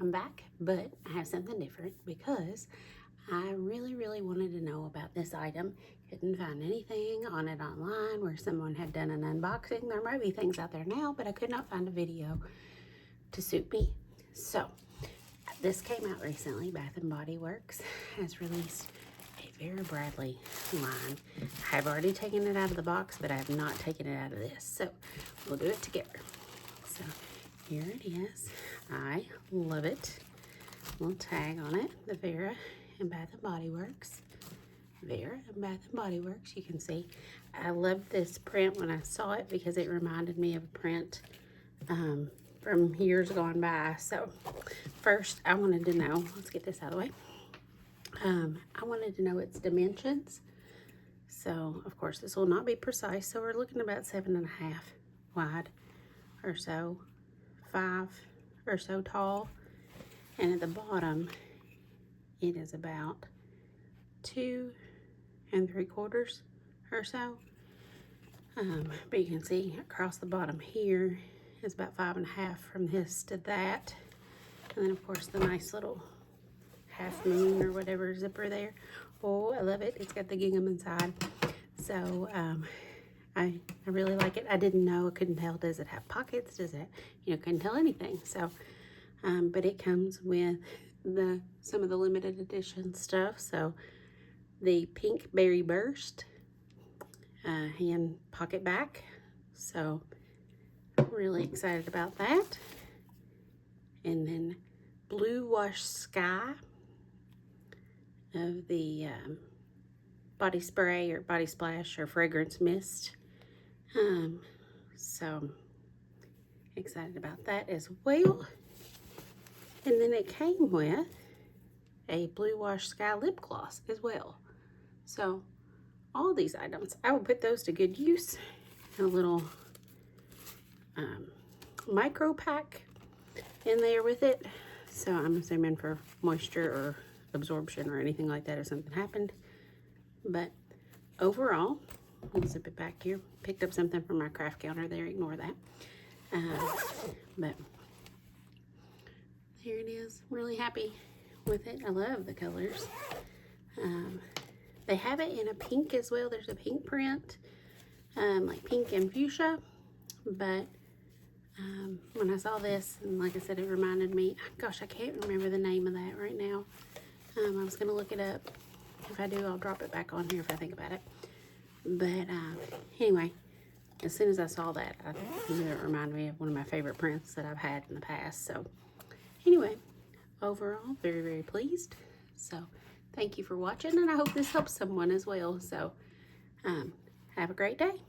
I'm back, but I have something different because I really wanted to know about this item. Couldn't find anything on it online where someone had done an unboxing. There might be things out there now, but I could not find a video to suit me. So this came out recently. Bath and Body Works has released a Vera Bradley line. I have already taken it out of the box, but I have not taken it out of this. So we'll do it together. So here it is. I love it. Little tag on it. The Vera and Bath and Body Works. Vera and Bath and Body Works. You can see I loved this print when I saw it because it reminded me of a print from years gone by. So first I wanted to know, let's get this out of the way. I wanted to know its dimensions. So of course this will not be precise. So we're looking about 7.5 wide or so, 5 or so tall, and at the bottom it is about 2 3/4 or so. But you can see across the bottom here is about 5.5 from this to that, and then of course the nice little half moon or whatever zipper there. Oh, I love it. It's got the gingham inside. So I really like it. I didn't know, I couldn't tell, does it have pockets? Does it, couldn't tell anything. So, but it comes with some of the limited edition stuff. So the pink berry burst hand pocket back. So really excited about that. And then blue wash sky of the body spray or body splash or fragrance mist. So excited about that as well. And then it came with a blue wash sky lip gloss as well. So all these items, I will put those to good use. A little micro pack in there with it. So I'm assuming for moisture or absorption or anything like that if something happened. But overall, we'll zip it back here. Picked up something from my craft counter there, ignore that. But here it is. Really happy with it. I love the colors. They have it in a pink as well. There's a pink print, like pink and fuchsia. But when I saw this, and like I said, it reminded me, gosh, I can't remember the name of that right now. I was going to look it up. If I do, I'll drop it back on here if I think about it. But anyway, as soon as I saw that, I knew it reminded me of one of my favorite prints that I've had in the past. So anyway, overall, very pleased. So thank you for watching, and I hope this helps someone as well. So have a great day.